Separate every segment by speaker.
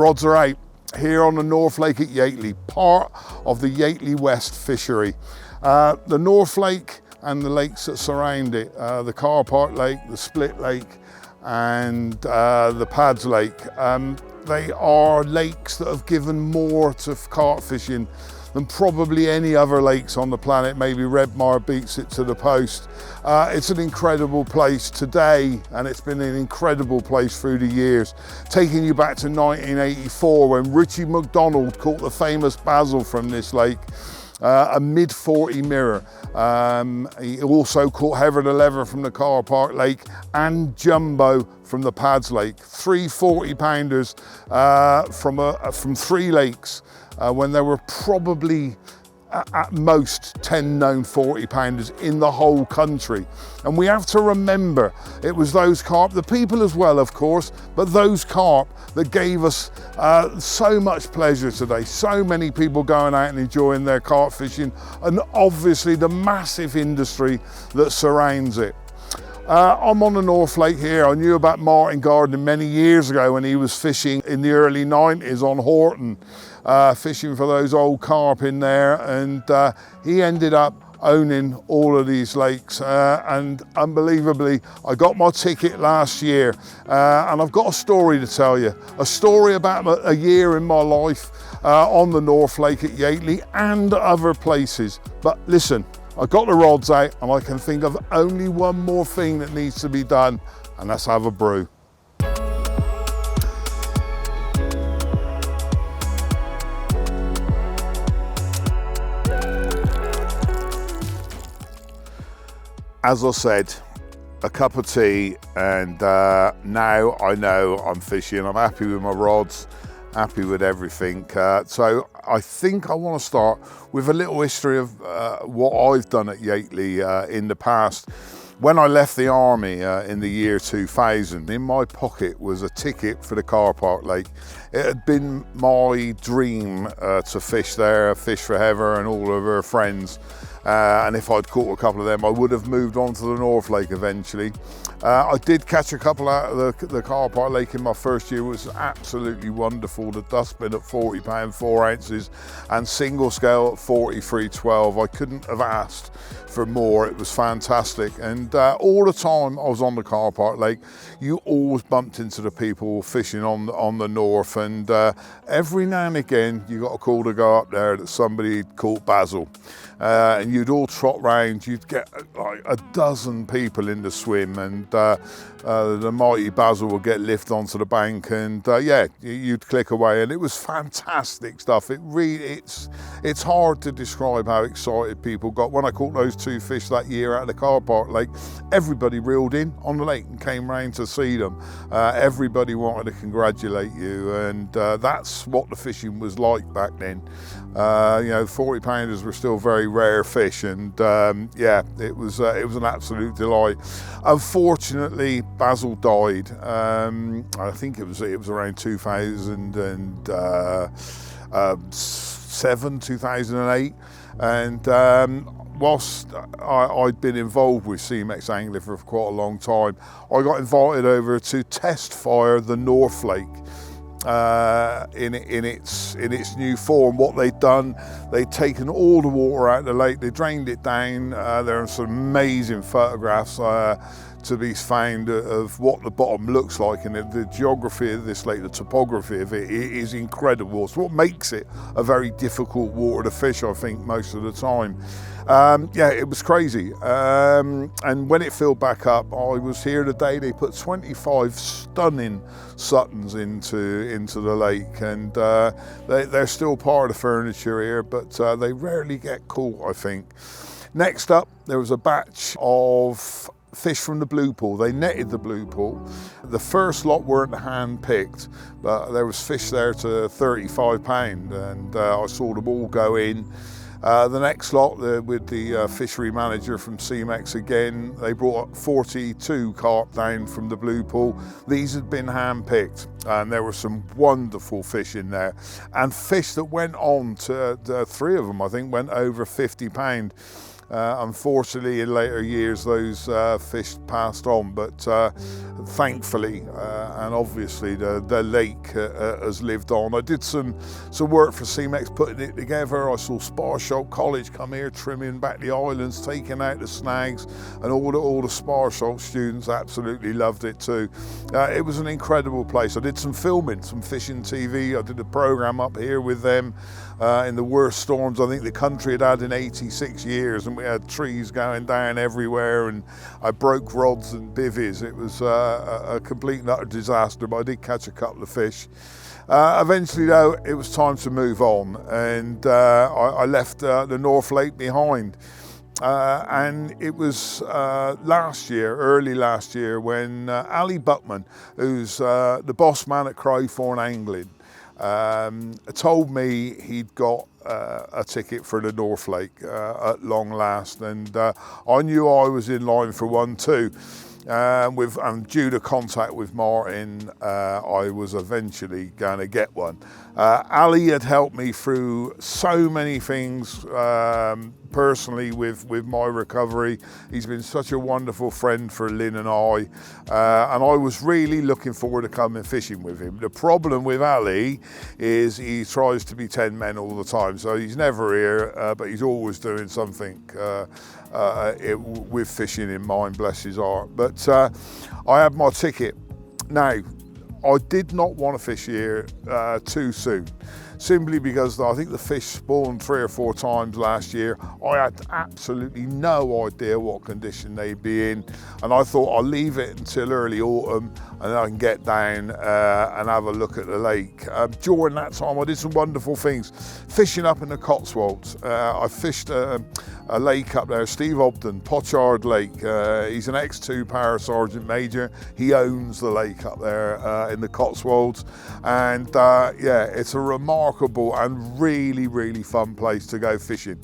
Speaker 1: rods are out here on the North Lake at Yateley, part of the Yateley West fishery. The North Lake and the lakes that surround it, the Carp Lake, the Split Lake, and the Pads Lake, they are lakes that have given more to carp fishing than probably any other lakes on the planet. Maybe Redmar beats it to the post. It's an incredible place today, and it's been an incredible place through the years. Taking you back to 1984 when Richie McDonald caught the famous basil from this lake, a mid-40 mirror. He also caught Heather the Lever from the Carp Lake and Jumbo from the Pads Lake. 3 40-pounders from 3 lakes when there were probably at most 10 known 40-pounders in the whole country. And we have to remember, it was those carp, the people as well of course, but those carp that gave us so much pleasure today. So many people going out and enjoying their carp fishing, and obviously the massive industry that surrounds it. I'm on the North Lake here. I knew about Martin Gardner many years ago when he was fishing in the early 90s on Horton, fishing for those old carp in there, and he ended up owning all of these lakes, and unbelievably I got my ticket last year, and I've got a story to tell you, a story about a year in my life on the North Lake at Yateley and other places. But listen, I got the rods out and I can think of only one more thing that needs to be done, and that's have a brew. As I said, a cup of tea, and now I know I'm fishing. I'm happy with my rods, happy with everything. So I think I want to start with a little history of what I've done at Yateley in the past. When I left the army in the year 2000, in my pocket was a ticket for the Carp Lake. It had been my dream to fish there, fish for Heather and all of her friends. And if I'd caught a couple of them, I would have moved on to the North Lake eventually. I did catch a couple out of the Carp Lake in my first year. It was absolutely wonderful. The dustbin at 40 pound 4 ounces and single scale at 43.12. I couldn't have asked for more. It was fantastic. And all the time I was on the Carp Lake, you always bumped into the people fishing on the north, and every now and again you got a call to go up there that somebody had caught basil. And you'd all trot round, you'd get like a dozen people in the swim, and the mighty basil would get lifted onto the bank, and yeah, you'd click away, and it was fantastic stuff. It's hard to describe how excited people got. When I caught those 2 fish that year out of the Carp Lake, everybody reeled in on the lake and came round to see them. Everybody wanted to congratulate you, and that's what the fishing was like back then. You know, 40 pounders were still very rare fish, and yeah, it was an absolute delight. Unfortunately, basil died. I think it was around 2007, 2008, and whilst I'd been involved with CMEX angling for quite a long time, I got invited over to test fire the North Lake. In its new form. What they'd done, they'd taken all the water out of the lake, they drained it down. There are some amazing photographs to be found of what the bottom looks like, and the geography of this lake, the topography of it is incredible. It's what makes it a very difficult water to fish, I think, most of the time. Yeah, it was crazy. And when it filled back up, I was here the day they put 25 stunning Suttons into the lake, and they're still part of the furniture here, but they rarely get caught, I think. Next up, there was a batch of fish from the blue pool. They netted the blue pool. The first lot weren't hand picked, but there was fish there to 35 pound, and I saw them all go in. The next lot, with the fishery manager from CMEX again, they brought 42 carp down from the blue pool. These had been hand picked, and there were some wonderful fish in there, and fish that went on to 3 of them, I think, went over 50 pound. Unfortunately, in later years, those fish passed on, but thankfully and obviously the lake has lived on. I did some work for CMEX putting it together. I saw Sparsholt College come here, trimming back the islands, taking out the snags, and all the Sparsholt students absolutely loved it too. It was an incredible place. I did some filming, some fishing TV. I did a program up here with them in the worst storms I think the country had in 86 years, and we had trees going down everywhere, and I broke rods and bivvies. It was a complete and utter disaster, but I did catch a couple of fish. Eventually though, it was time to move on, and I left the North Lake behind. And it was early last year, when Ali Buckman, who's the boss man at Crowthorne Angling, told me he'd got a ticket for the North Lake at long last, and I knew I was in line for one too. And due to contact with Martin, I was eventually going to get one. Ali had helped me through so many things personally with my recovery. He's been such a wonderful friend for Lynn and I was really looking forward to coming fishing with him. The problem with Ali is he tries to be 10 men all the time, so he's never here, but he's always doing something with fishing in mind, bless his heart. But I had my ticket. Now, I did not want to fish here too soon, simply because I think the fish spawned 3 or 4 times last year. I had absolutely no idea what condition they'd be in, and I thought I'll leave it until early autumn and then I can get down and have a look at the lake. During that time I did some wonderful things, fishing up in the Cotswolds. I fished a lake up there, Steve Obden, Pochard Lake. He's an ex-2 Para Sergeant Major. He owns the lake up there in the Cotswolds, and yeah, it's a remarkable and really, really fun place to go fishing.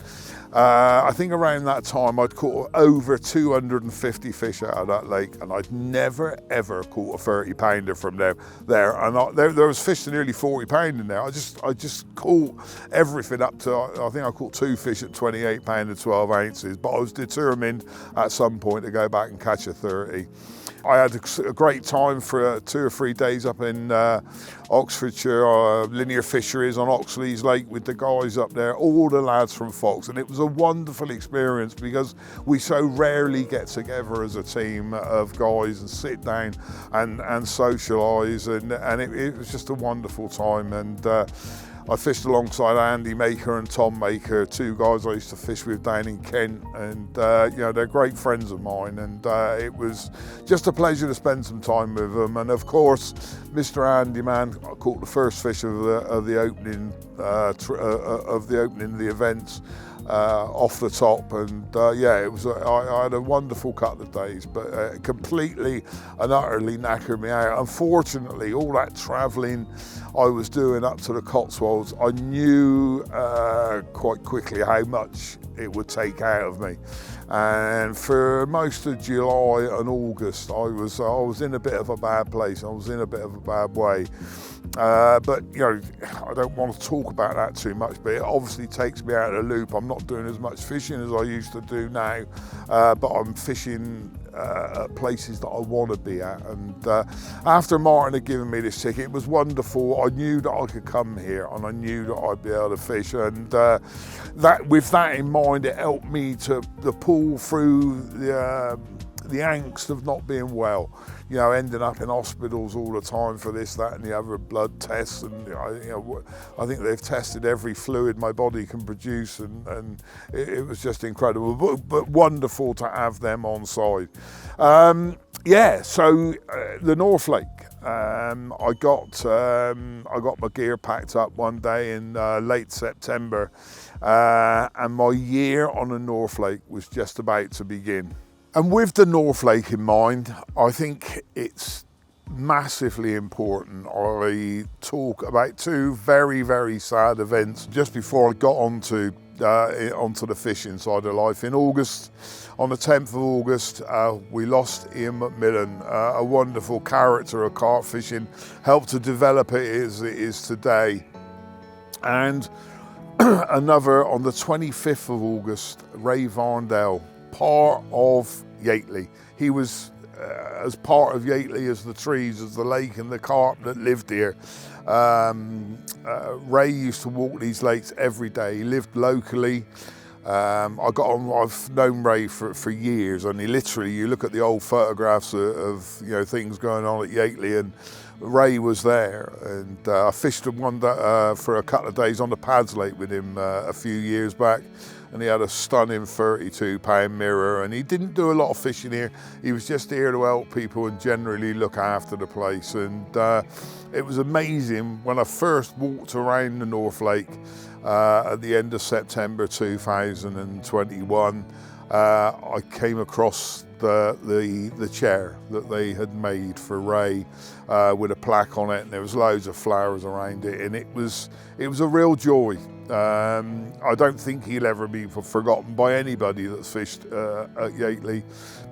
Speaker 1: I think around that time I'd caught over 250 fish out of that lake, and I'd never ever caught a 30 pounder from there. And there was fish to nearly 40 pound in there. I just caught everything up to, I think I caught 2 fish at 28 pound and 12 ounces, but I was determined at some point to go back and catch a 30. I had a great time for 2 or 3 days up in Oxfordshire, linear fisheries on Oxley's Lake with the guys up there, all the lads from Fox, and it was a wonderful experience because we so rarely get together as a team of guys and sit down and socialise, and it was just a wonderful time. And I fished alongside Andy Maker and Tom Maker, 2 guys I used to fish with down in Kent, and you know, they're great friends of mine, and it was just a pleasure to spend some time with them. And of course, Mr. Andy Man caught the first fish of the opening of the events off the top, and yeah, it was. I had a wonderful couple of days, but completely and utterly knackered me out. Unfortunately, all that travelling I was doing up to the Cotswolds, I knew quite quickly how much it would take out of me. And for most of July and August, I was in a bit of a bad place. I was in a bit of a bad way. But you know, I don't want to talk about that too much, but it obviously takes me out of the loop. I'm not doing as much fishing as I used to do now, but I'm fishing at places that I want to be at. And after Martin had given me this ticket, it was wonderful. I knew that I could come here and I knew that I'd be able to fish, and that, with that in mind, it helped me to pull through the angst of not being well, you know, ending up in hospitals all the time for this, that and the other, blood tests, and I think they've tested every fluid my body can produce, and it was just incredible, but wonderful to have them on side. Yeah, so the North Lake, I got my gear packed up one day in late September, and my year on the North Lake was just about to begin. And with the North Lake in mind, I think it's massively important I talk about 2 very, very sad events just before I got onto the fishing side of life. In August, on the 10th of August, we lost Ian McMillan, a wonderful character of carp fishing, helped to develop it as it is today. And another on the 25th of August, Ray Varndale, part of Yateley. He was as part of Yateley as the trees, as the lake and the carp that lived here. Ray used to walk these lakes every day. He lived locally. I've known Ray for years, and he literally, you look at the old photographs of things going on at Yateley, and Ray was there. And I fished one for a couple of days on the Pads Lake with him a few years back, and he had a stunning 32-pound mirror, and he didn't do a lot of fishing here. He was just here to help people and generally look after the place. And it was amazing when I first walked around the North Lake at the end of September 2021. I came across the chair that they had made for Ray with a plaque on it, and there was loads of flowers around it, and it was a real joy. I don't think he'll ever be forgotten by anybody that's fished at Yateley,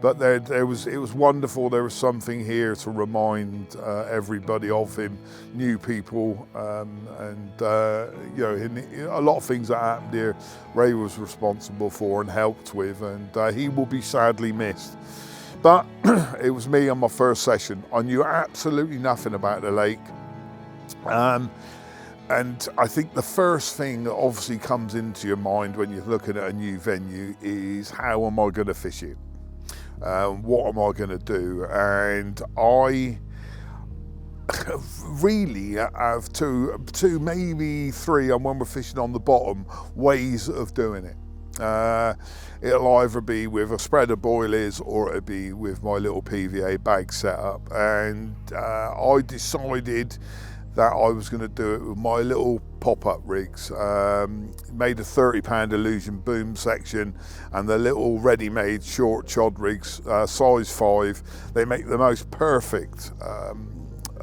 Speaker 1: but it was wonderful. There was something here to remind everybody of him, new people, and a lot of things that happened here, Ray was responsible for and helped with, and he will be sadly missed. But it was me on my first session. I knew absolutely nothing about the lake. And I think the first thing that obviously comes into your mind when you're looking at a new venue is, how am I going to fish it? What am I going to do? And I really have two, maybe three, and when we're fishing on the bottom, ways of doing it. It'll either be with a spread of boilies, or it'll be with my little PVA bag setup. And I decided that I was going to do it with my little pop-up rigs. Made a 30-pound Illusion boom section, and the little ready-made short chod rigs, size 5. They make the most perfect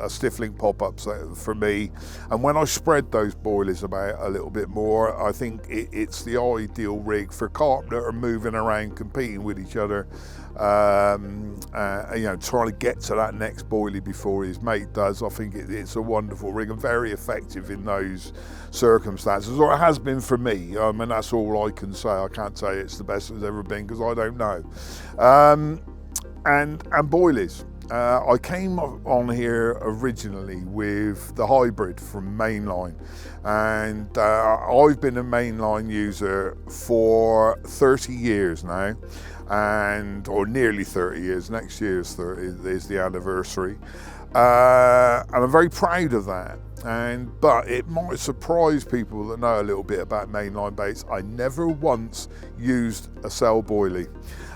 Speaker 1: stiffling pop-ups for me. And when I spread those boilies about a little bit more, I think it's the ideal rig for carp that are moving around, competing with each other, trying to get to that next boilie before his mate does. I think it's a wonderful rig and very effective in those circumstances, or it has been for me. I mean, that's all I can say. I can't say it's the best it's ever been, because I don't know. And boilies. I came on here originally with the hybrid from Mainline, and I've been a Mainline user for 30 years now, or nearly 30 years. Next year's 30 is the anniversary, and I'm very proud of that. But it might surprise people that know a little bit about Mainline baits. I never once used a cell boilie.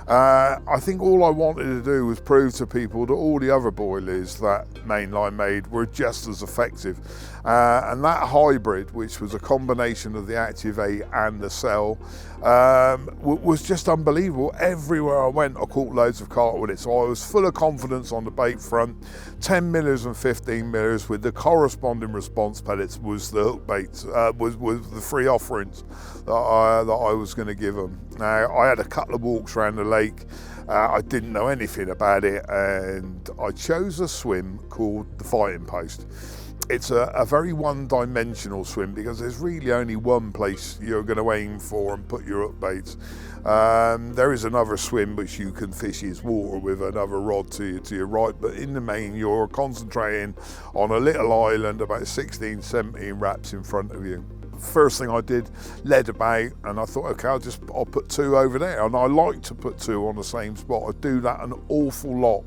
Speaker 1: I think all I wanted to do was prove to people that all the other boilies that Mainline made were just as effective. And that hybrid, which was a combination of the Active 8 and the cell, was just unbelievable. Everywhere I went, I caught loads of carp with it. So I was full of confidence on the bait front. 10 millers and 15 millers with the corresponding response pellets was the hook baits, was the free offerings that I was going to give them. Now, I had a couple of walks around the lake. I didn't know anything about it, and I chose a swim called the Fighting Post. It's a very one-dimensional swim, because there's really only one place you're going to aim for and put your hook baits. There is another swim which you can fish his water with another rod to your right, but in the main you're concentrating on a little island about 16, 17 wraps in front of you. First thing I did, led about, and I thought, okay, I'll put 2 over there, and I like to put 2 on the same spot. I do that an awful lot,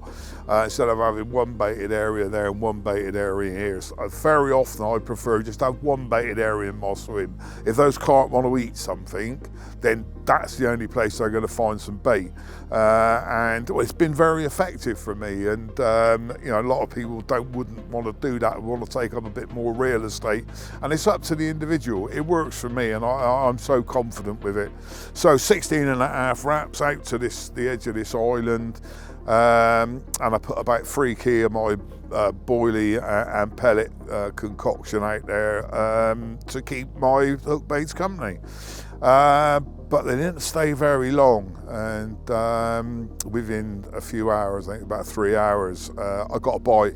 Speaker 1: instead of having one baited area there and one baited area here. So very often I prefer just to have one baited area in my swim. If those carp want to eat something, then that's the only place they're going to find some bait, and it's been very effective for me. And a lot of people wouldn't want to do that, want to take up a bit more real estate, and it's up to the individual. It works for me, and I'm so confident with it. So 16 and a half wraps out to the edge of this island, and I put about 3 key of my boilie and pellet concoction out there to keep my hook baits company. But they didn't stay very long, and within a few hours, I think about 3 hours, I got a bite.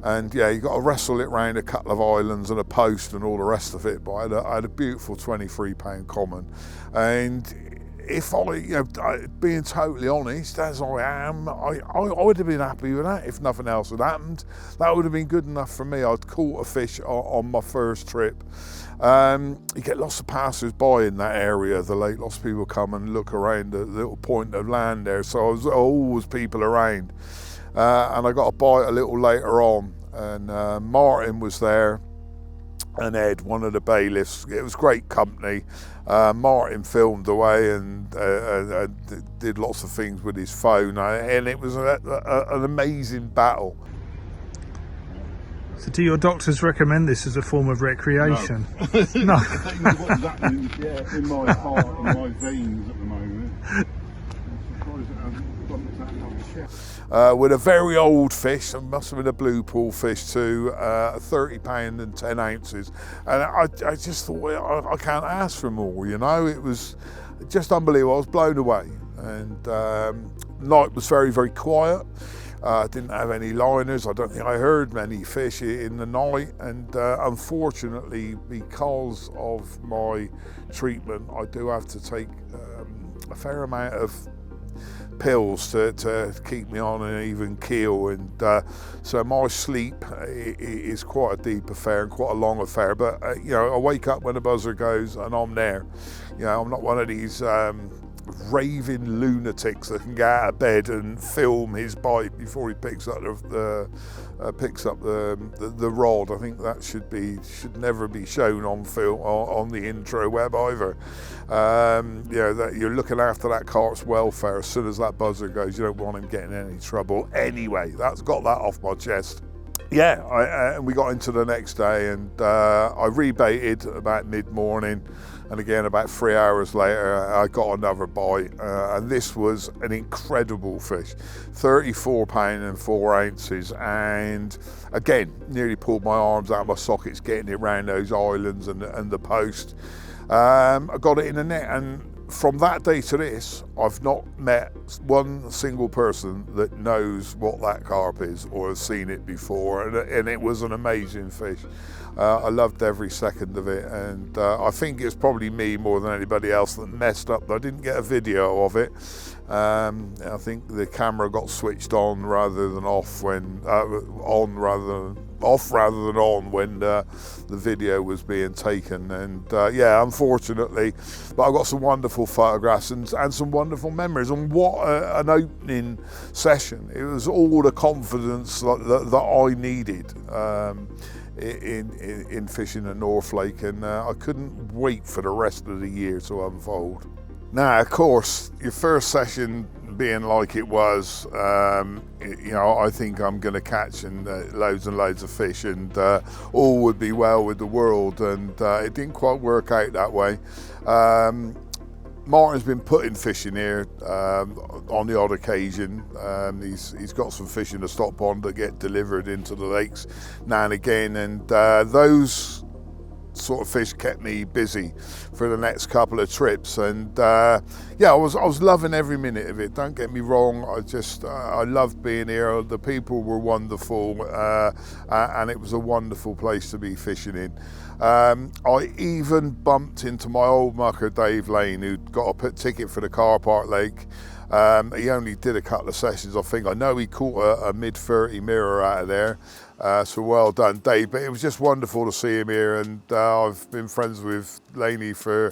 Speaker 1: And yeah, you got to wrestle it around a couple of islands and a post and all the rest of it. But I had a beautiful 23-pound common. And if being totally honest, as I am, I would have been happy with that if nothing else had happened. That would have been good enough for me. I'd caught a fish on my first trip. You get lots of passers-by in that area of the lake. Lots of people come and look around the little point of land there. So there's always people around. And I got a bite a little later on, and Martin was there, and Ed, one of the bailiffs. It was great company. Martin filmed away and did lots of things with his phone, and it was an amazing battle.
Speaker 2: So do your doctors recommend this as a form of recreation?
Speaker 1: No. What's happening in my heart and my veins at the moment. With a very old fish, it must have been a blue pool fish too, 30 pound and 10 ounces. And I just thought, I can't ask for more, you know. It was just unbelievable. I was blown away. And night was very, very quiet. Didn't have any liners. I don't think I heard many fish in the night. And unfortunately, because of my treatment, I do have to take a fair amount of pills to keep me on an even keel, and so my sleep is quite a deep affair and quite a long affair. But you know, I wake up when the buzzer goes and I'm there. You know, I'm not one of these raving lunatics that can get out of bed and film his bite before he picks up the rod. I think that should never be shown on film on the intro web either. You know, that you're looking after that carp's welfare. As soon as that buzzer goes, you don't want him getting in any trouble. Anyway, that's got that off my chest. Yeah, and we got into the next day, and I rebaited about mid-morning, and again about 3 hours later I got another bite, and this was an incredible fish, 34 pound and 4 ounces, and again nearly pulled my arms out of my sockets getting it round those islands and the post. I got it in the net, and from that day to this, I've not met one single person that knows what that carp is or has seen it before, and it was an amazing fish. I loved every second of it, and I think it's probably me more than anybody else that messed up. I didn't get a video of it. I think the camera got switched on rather than off when off rather than on when the video was being taken, and yeah, unfortunately, but I got some wonderful photographs and some wonderful memories. And what an opening session! It was all the confidence that I needed in fishing the North Lake, and I couldn't wait for the rest of the year to unfold. Now, of course, your first session being like it was, you know, I think I'm going to catch loads and loads of fish, and all would be well with the world, and it didn't quite work out that way. Martin's been putting fishing here on the odd occasion. He's got some fish in the stock pond that get delivered into the lakes now and again, and those sort of fish kept me busy for the next couple of trips. And yeah, I was loving every minute of it, don't get me wrong. I loved being here. The people were wonderful, and it was a wonderful place to be fishing in. I even bumped into my old mucker Dave Lane, who'd got a ticket for the Carp Lake. He only did a couple of sessions, I think. I know he caught a mid-30 mirror out of there, so well done, Dave. But it was just wonderful to see him here, and I've been friends with Laney for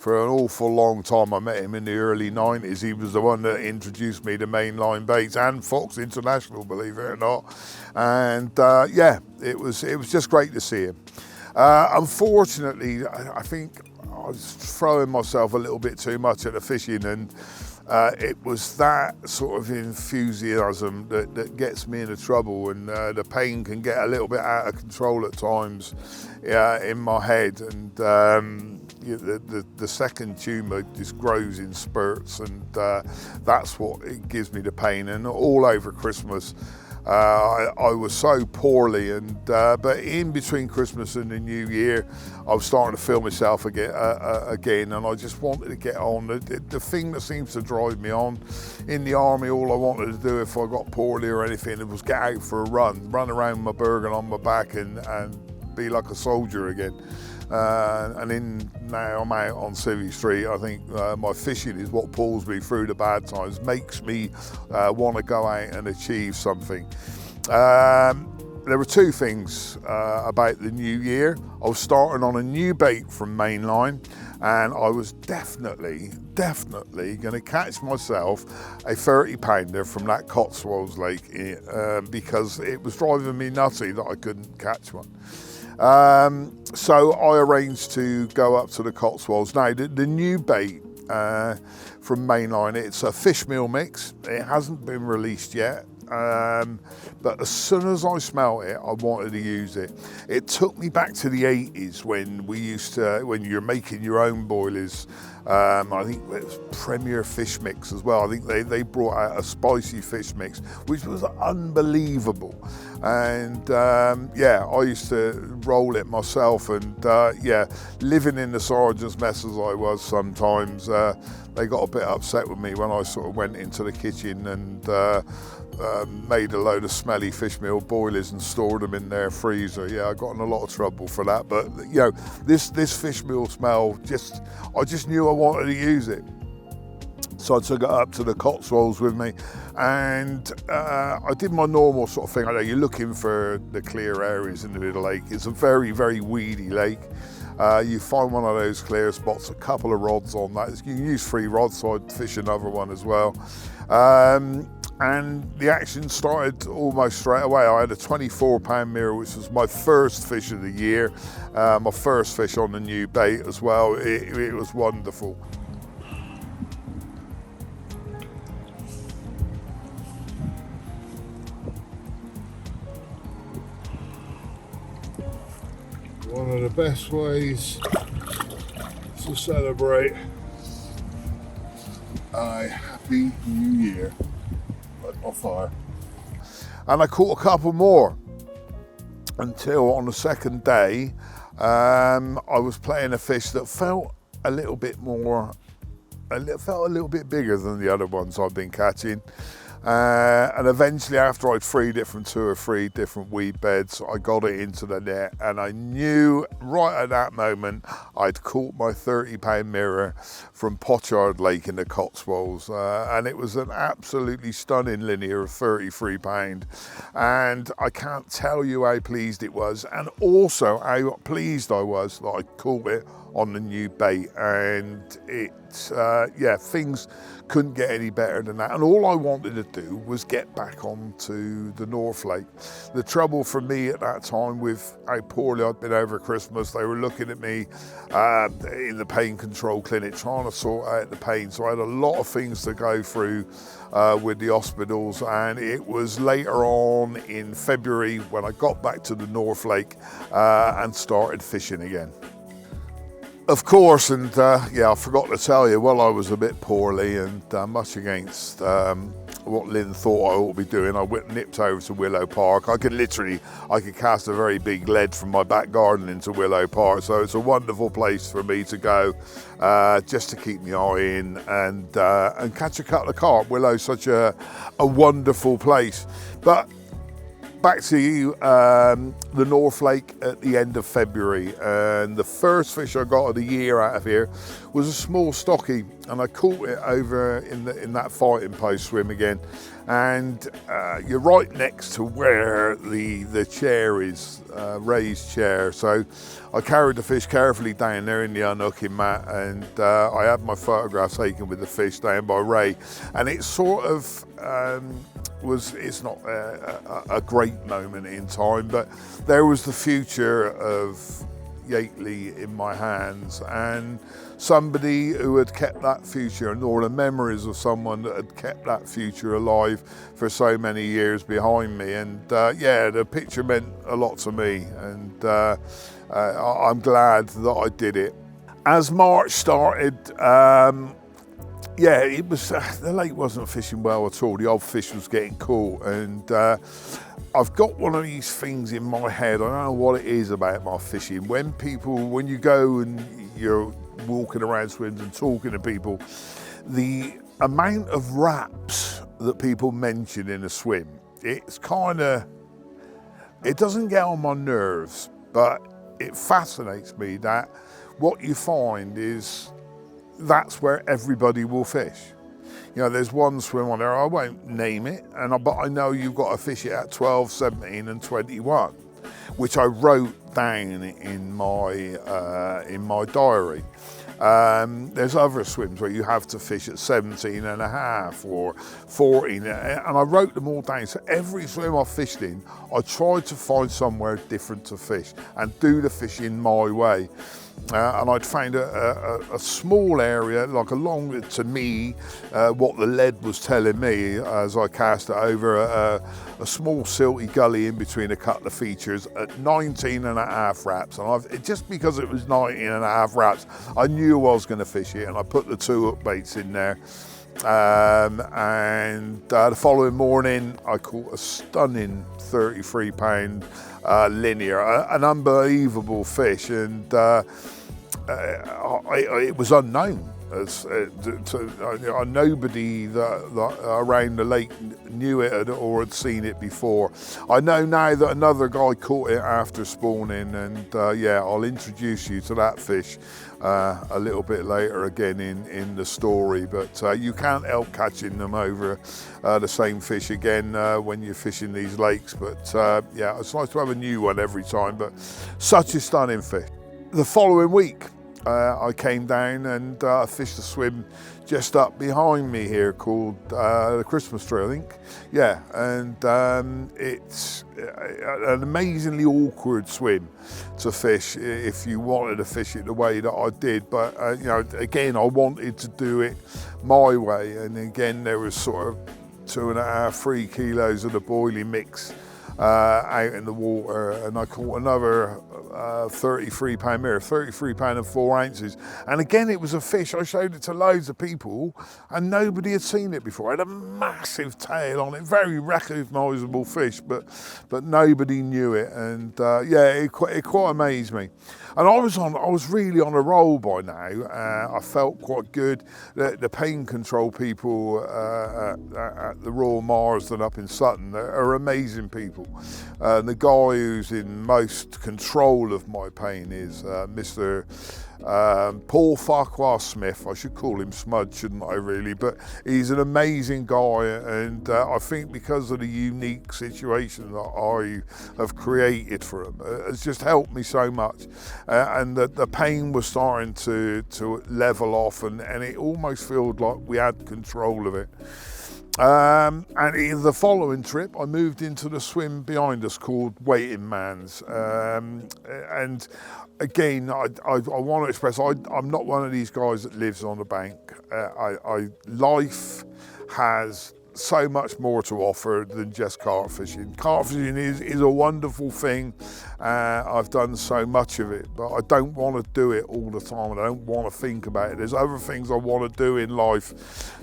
Speaker 1: an awful long time. I met him in the early 90s. He was the one that introduced me to mainline baits and Foxinternational, believe it or not. And yeah, it was just great to see him. Unfortunately, I think I was throwing myself a little bit too much at the fishing, and it was that sort of enthusiasm that gets me into trouble, and the pain can get a little bit out of control at times in my head, and the second tumour just grows in spurts, and that's what it gives me the pain. And all over Christmas I was so poorly, and but in between Christmas and the New Year, I was starting to feel myself again, and I just wanted to get on. The thing that seems to drive me on in the army, all I wanted to do if I got poorly or anything, it was get out for a run around my bergen on my back and be like a soldier again. And now I'm out on Civvy Street. I think my fishing is what pulls me through the bad times, makes me want to go out and achieve something. There were two things about the new year. I was starting on a new bait from Mainline, and I was definitely going to catch myself a 30 pounder from that Cotswolds Lake because it was driving me nutty that I couldn't catch one. So I arranged to go up to the Cotswolds. Now, the new bait from Mainline, it's a fish meal mix. It hasn't been released yet. But as soon as I smelt it, I wanted to use it. It took me back to the 80s when you're making your own boilies. I think it was Premier Fish Mix as well. I think they brought out a spicy fish mix, which was unbelievable. And yeah, I used to roll it myself, and yeah, living in the sergeant's mess as I was sometimes, they got a bit upset with me when I sort of went into the kitchen and made a load of smelly fish meal boilies and stored them in their freezer. Yeah, I got in a lot of trouble for that, but you know, this fish meal smell, I just knew I wanted to use it. So I took it up to the Cotswolds with me, and I did my normal sort of thing. I know you're looking for the clear areas in the middle lake. It's a very, very weedy lake. You find one of those clear spots, a couple of rods on that. You can use 3 rods, so I'd fish another one as well. And the action started almost straight away. I had a 24-pound mirror, which was my first fish of the year, my first fish on the new bait as well. It was wonderful. One of the best ways to celebrate a happy new year. On fire. And I caught a couple more until on the second day I was playing a fish that felt a little bit bigger than the other ones I've been catching. And eventually, after I'd freed it from 2 or 3 different weed beds, I got it into the net, and I knew right at that moment I'd caught my 30-pound mirror from Pochard Lake in the Cotswolds, and it was an absolutely stunning linear of 33 pound. And I can't tell you how pleased it was, and also how pleased I was that I caught it on the new bait. And yeah, things couldn't get any better than that. And all I wanted to do was get back onto the North Lake. The trouble for me at that time with how poorly I'd been over Christmas, they were looking at me in the pain control clinic, trying to sort out the pain. So I had a lot of things to go through with the hospitals. And it was later on in February when I got back to the North Lake and started fishing again. Of course, and yeah, I forgot to tell you, while I was a bit poorly and much against what Lynn thought I ought to be doing, I nipped over to Willow Park. I could cast a very big lead from my back garden into Willow Park, so it's a wonderful place for me to go just to keep my eye in and catch a couple of carp. Willow's such a wonderful place. But back to the North Lake at the end of February, and the first fish I got of the year out of here was a small stocky, and I caught it over in that fighting post swim again. And you're right next to where the chair is, Ray's chair. So I carried the fish carefully down there in the unhooking mat, and I had my photographs taken with the fish down by Ray. And it sort of it's not a great moment in time, but there was the future of Yateley in my hands, and somebody who had kept that future, or the memories of someone that had kept that future alive for so many years behind me. And yeah, the picture meant a lot to me, and I'm glad that I did it. As March started, yeah, it was, the lake wasn't fishing well at all. The old fish was getting caught, and I've got one of these things in my head. I don't know what it is about my fishing. When you go and you're walking around swims and talking to people, the amount of wraps that people mention in a swim, it's kind of, it doesn't get on my nerves, but it fascinates me that what you find is that's where everybody will fish. You know, there's one swim on there, I won't name it, but I know you've got to fish it at 12, 17 and 21, which I wrote down in my diary. There's other swims where you have to fish at 17 and a half or 14, and I wrote them all down. So every swim I fished in, I tried to find somewhere different to fish and do the fishing my way. And I'd found a small area, like along, to me, what the lead was telling me as I cast it over a small silty gully in between a couple of features at 19 and a half wraps. And just because it was 19 and a half wraps, I knew I was going to fish it, and I put the 2 hook baits in there. The following morning, I caught a stunning 33-pound linear, an unbelievable fish, and it was unknown. Nobody that around the lake knew it or had seen it before. I know now that another guy caught it after spawning, and yeah, I'll introduce you to that fish a little bit later again in the story, but you can't help catching them over the same fish again when you're fishing these lakes. But yeah, it's nice to have a new one every time, but such a stunning fish. The following week, I came down and fished a swim just up behind me here called the Christmas tree, I think. Yeah, and it's an amazingly awkward swim to fish if you wanted to fish it the way that I did. But you know, again, I wanted to do it my way, and again, there was sort of 2.5, 3 kilos of the boiling mix out in the water, and I caught another 33-pound mirror, 33 and 4 ounces. And again, it was a fish. I showed it to loads of people and nobody had seen it before. It had a massive tail on it, very recognisable fish, but nobody knew it. And yeah, it quite amazed me. And I was really on a roll by now. I felt quite good. The pain control people at the Royal Marsden up in Sutton are amazing people. The guy who's in most control of my pain is Mr. Paul Farquhar Smith. I should call him Smudge, shouldn't I, really? But he's an amazing guy, and I think because of the unique situation that I have created for him, it's just helped me so much. And the pain was starting to level off, and it almost felt like we had control of it. And in the following trip, I moved into the swim behind us called Waiting Man's. And again, I want to express, I'm not one of these guys that lives on the bank. Life has so much more to offer than just carp fishing. Carp fishing is a wonderful thing. I've done so much of it, but I don't want to do it all the time, and I don't want to think about it. There's other things I want to do in life.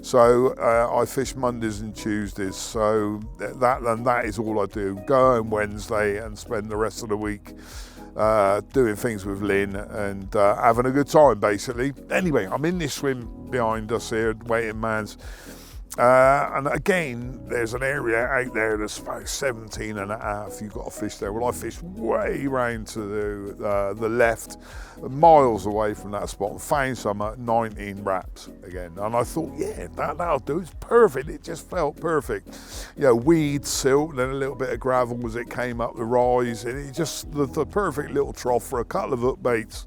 Speaker 1: So I fish Mondays and Tuesdays, so that is all I do. Go home Wednesday and spend the rest of the week doing things with Lynn and having a good time, basically. Anyway, I'm in this swim behind us here, Waiting Man's. And again, there's an area out there that's about 17 and a half. You've got to fish there. Well, I fished way round to the left, miles away from that spot, and found some at 19 wraps again. And I thought, yeah, that'll do. It's perfect. It just felt perfect. You know, weed, silt, and then a little bit of gravel as it came up the rise. And it just the perfect little trough for a couple of hook baits.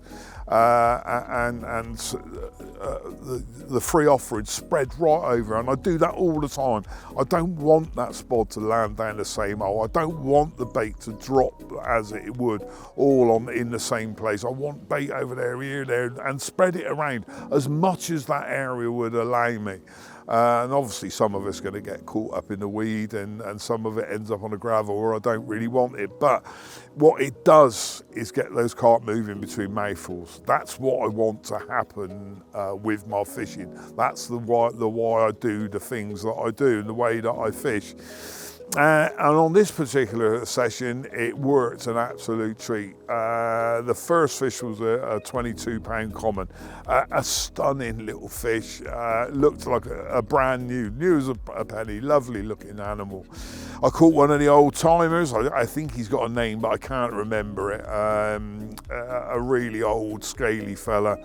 Speaker 1: The free offering spread right over, and I do that all the time. I don't want that spot to land down the same hole. I don't want the bait to drop as it would all in the same place. I want bait over there, here, there, and spread it around as much as that area would allow me. And obviously some of it's going to get caught up in the weed, and some of it ends up on the gravel where I don't really want it. But what it does is get those carp moving between mouthfuls. That's what I want to happen with my fishing. That's the why I do the things that I do and the way that I fish. And on this particular session, it worked an absolute treat. The first fish was a 22-pound common, a stunning little fish. Looked like a brand new as a penny, lovely looking animal. I caught one of the old timers. I think he's got a name, but I can't remember it. A really old, scaly fella,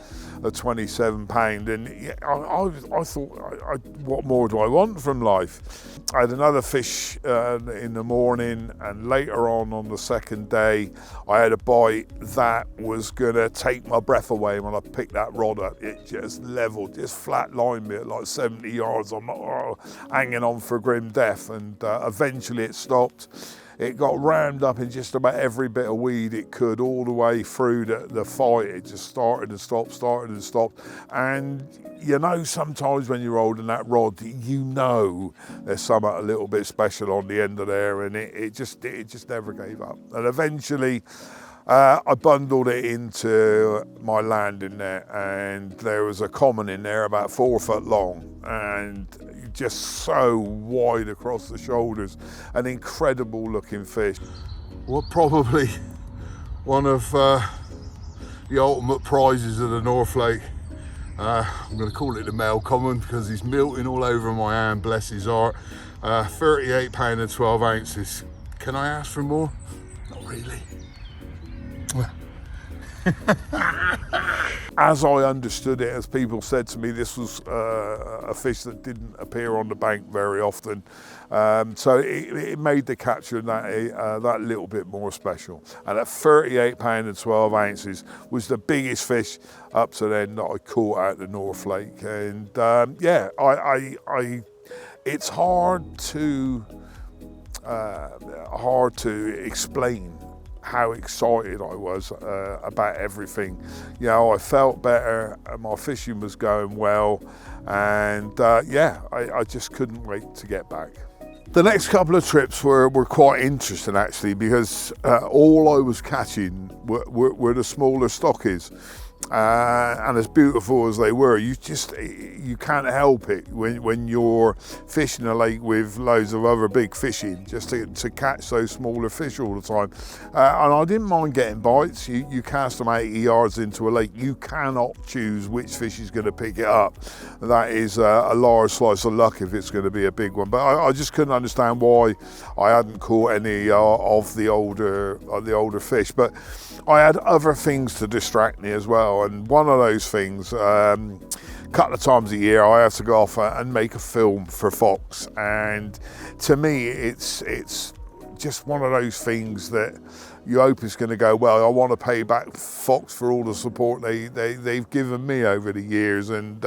Speaker 1: a 27-pound. And I thought, what more do I want from life? I had another fish in the morning, and later on the second day, I had a bite that was gonna take my breath away when I picked that rod up. It just leveled, just flat lined me at like 70 yards. I'm hanging on for grim death, and eventually it stopped. It got rammed up in just about every bit of weed it could all the way through the fight. It just started and stopped. And you know, sometimes when you're holding that rod, you know there's something a little bit special on the end of there, and it just never gave up. And eventually, I bundled it into my landing net, and there was a common in there about 4 foot long and just so wide across the shoulders. An incredible looking fish. Well, probably one of the ultimate prizes of the North Lake. I'm going to call it the male common because he's milting all over my hand, bless his heart. 38 pound and 12 ounces. Can I ask for more? Not really. As I understood it, as people said to me, this was a fish that didn't appear on the bank very often. So it made the capture that little bit more special. And at 38 pound and 12 ounces was the biggest fish up to then that I caught at the North Lake. And yeah, it's hard to explain how excited I was about everything. You know, I felt better, my fishing was going well, and yeah, I just couldn't wait to get back. The next couple of trips were quite interesting actually, because all I was catching were the smaller stockies. And as beautiful as they were, you can't help it when you're fishing a lake with loads of other big fish in, just to catch those smaller fish all the time. And I didn't mind getting bites. You cast them 80 yards into a lake, you cannot choose which fish is going to pick it up. That is a large slice of luck if it's going to be a big one. But I just couldn't understand why I hadn't caught any of the older fish. But I had other things to distract me as well, and one of those things, a couple of times a year I have to go off and make a film for Fox, and to me it's just one of those things that you hope is going to go well. I want to pay back Fox for all the support they've given me over the years, and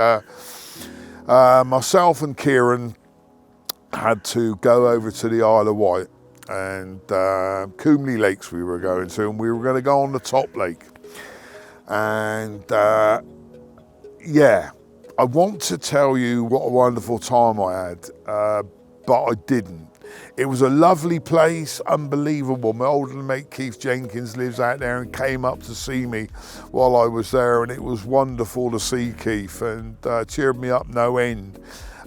Speaker 1: myself and Kieran had to go over to the Isle of Wight, and Coomley Lakes we were going to, and we were going to go on the top lake. And yeah, I want to tell you what a wonderful time I had, but I didn't. It was a lovely place, unbelievable. My older mate Keith Jenkins lives out there and came up to see me while I was there, and it was wonderful to see Keith, and cheered me up no end.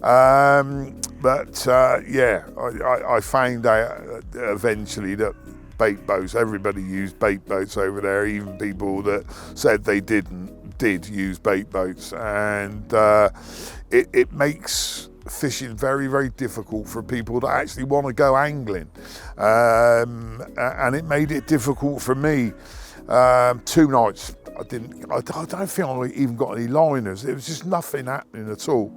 Speaker 1: But yeah, I found out eventually that bait boats, everybody used bait boats over there, even people that said they did use bait boats, and it makes fishing very, very difficult for people that actually want to go angling, and it made it difficult for me. 2 nights I don't think I even got any liners. It was just nothing happening at all.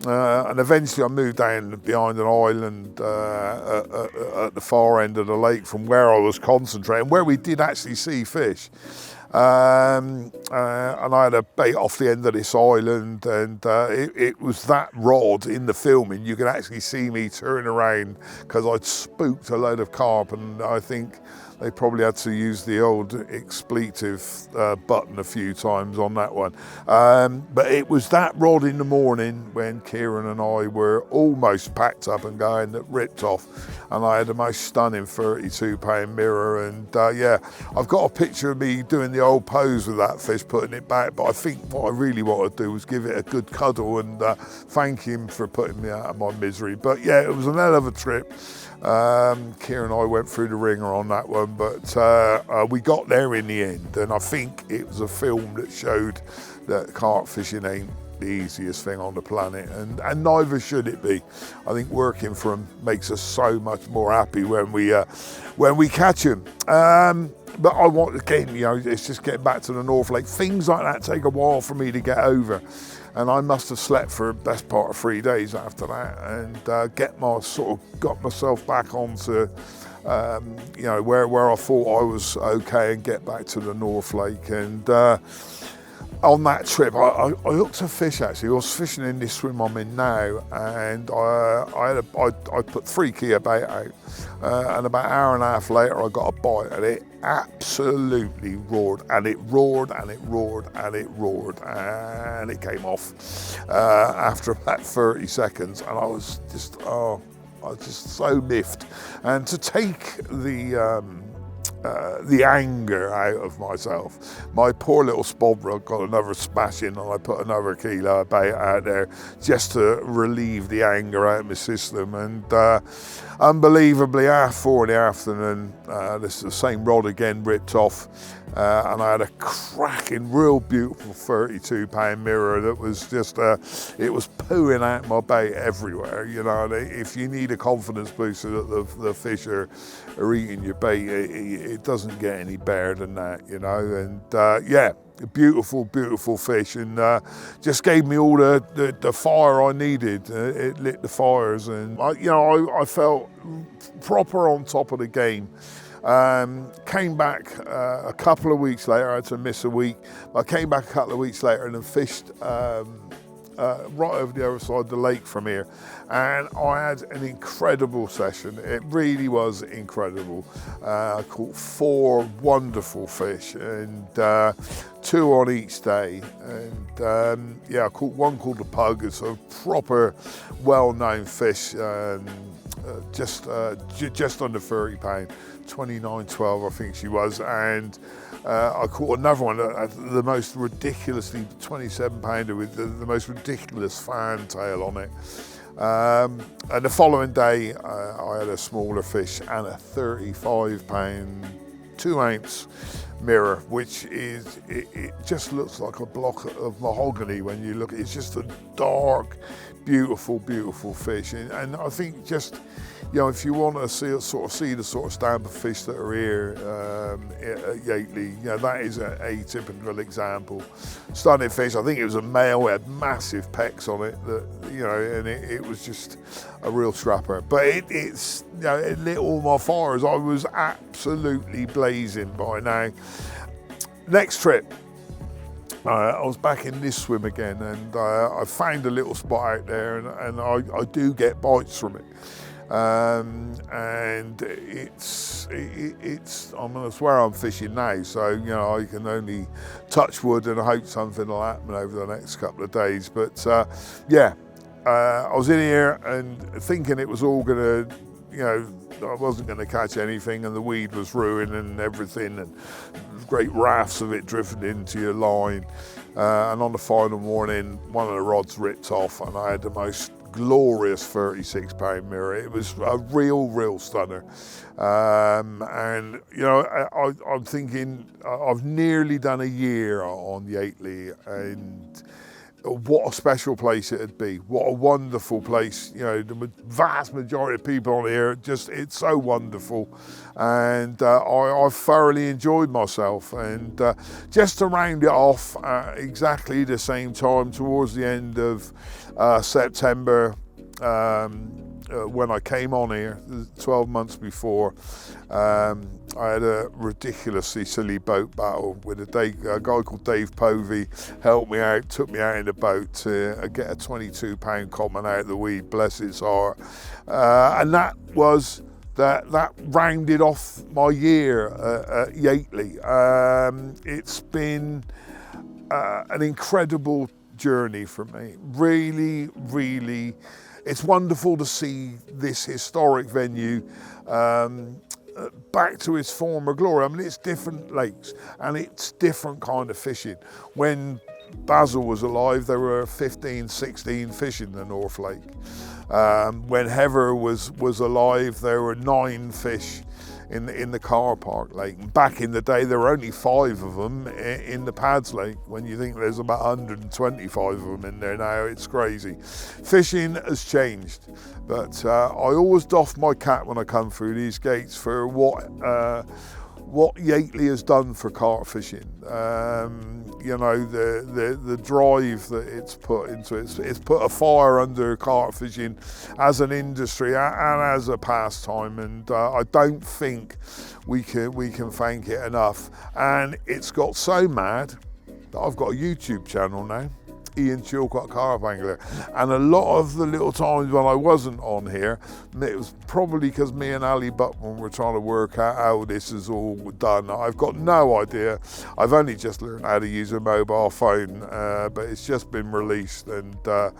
Speaker 1: And eventually I moved down behind an island at the far end of the lake from where I was concentrating, where we did actually see fish. and I had a bait off the end of this island, and it was that rod in the filming. You could actually see me turn around because I'd spooked a load of carp, and I think they probably had to use the old expletive button a few times on that one. But it was that rod in the morning when Kieran and I were almost packed up and going that ripped off. And I had the most stunning 32-pound mirror. And yeah, I've got a picture of me doing the old pose with that fish, putting it back. But I think what I really wanted to do was give it a good cuddle and thank him for putting me out of my misery. But yeah, it was an hell of a trip. Kieran and I went through the ringer on that one, but we got there in the end, and I think it was a film that showed that carp fishing ain't the easiest thing on the planet, and neither should it be. I think working for them makes us so much more happy when we catch them. But I want, again, you know, it's just getting back to the North Lake. Things like that take a while for me to get over. And I must have slept for the best part of 3 days after that, and got myself back onto, you know, where I thought I was okay, and get back to the North Lake. And on that trip, I hooked a fish actually. I was fishing in this swim I'm in now, and I put 3 key bait out, and about an hour and a half later I got a bite, and it absolutely roared, and it roared, and it roared, and it roared, and it came off after about 30 seconds, and I was just so miffed. And to take the anger out of myself, my poor little spod rod got another smash in, and I put another kilo of bait out there just to relieve the anger out of my system. And unbelievably, 4:30 in the afternoon, this the same rod again ripped off, and I had a cracking, real beautiful 32-pound mirror that was just, it was pooing out my bait everywhere. You know, if you need a confidence booster that the fish are eating your bait, it doesn't get any better than that, you know. And yeah, beautiful, beautiful fish, and just gave me all the fire I needed. It lit the fires, and I felt proper on top of the game. Came back a couple of weeks later. I had to miss a week. I came back a couple of weeks later and then fished right over the other side of the lake from here, and I had an incredible session. It really was incredible. I caught 4 wonderful fish, and 2 on each day, and yeah, I caught one called the pug. It's a proper well-known fish, just under 30 pound, 29.12 I think she was, and I caught another one, the most ridiculously 27 pounder with the most ridiculous fantail on it. And the following day I had a smaller fish and a 35 pound 2 ounce mirror, which is, it just looks like a block of mahogany when you look at it. It's just a dark, beautiful, beautiful fish. And I think just, you know, if you want to see the sort of stamp of fish that are here at Yateley, you know, that is a typical example. Stunning fish. I think it was a male. It had massive pecks on it, that, you know, and it was just a real scrapper. But it's, you know, it lit all my fires. I was absolutely blazing by now. Next trip, I was back in this swim again, and I found a little spot out there, and I do get bites from it. And it's I'm gonna swear I'm fishing now, so you know I can only touch wood and hope something will happen over the next couple of days. But yeah, I was in here and thinking it was all gonna, you know, I wasn't gonna catch anything, and the weed was ruining everything, and great rafts of it drifting into your line. And on the final morning, one of the rods ripped off, and I had the most glorious 36 pound mirror. It was a real stunner. And you know, I'm thinking I've nearly done a year on Yateley, and what a special place it'd be. What a wonderful place. You know, the vast majority of people on here, it's so wonderful. And I thoroughly enjoyed myself. And just to round it off, exactly the same time, towards the end of September, when I came on here 12 months before, I had a ridiculously silly boat battle with a guy called Dave Povey. Helped me out, took me out in the boat to get a 22-pound common out of the weed, bless his heart. And that rounded off my year at Yateley. It's been an incredible journey for me. Really, really, it's wonderful to see this historic venue back to its former glory. I mean, it's different lakes and it's different kind of fishing. When Basil was alive, there were 15, 16 fish in the North Lake. When Heather was alive, there were 9 fish in the car park lake. Back in the day, there were only 5 of them in the Pads Lake. When you think there's about 125 of them in there now, it's crazy. Fishing has changed, but I always doff my cap when I come through these gates for what Yateley has done for carp fishing. You know, the drive that it's put into it. It's put a fire under carp fishing as an industry and as a pastime, and I don't think we can thank it enough. And it's got so mad that I've got a YouTube channel now, Ian Chillcott Carp Angler, and a lot of the little times when I wasn't on here, it was probably because me and Ali Buckman were trying to work out how this is all done. I've got no idea. I've only just learned how to use a mobile phone, but it's just been released, and I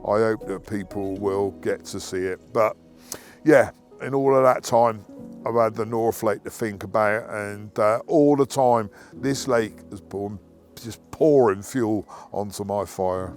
Speaker 1: hope that people will get to see it. But yeah, in all of that time, I've had the North Lake to think about, and all the time, this lake has been just pouring fuel onto my fire.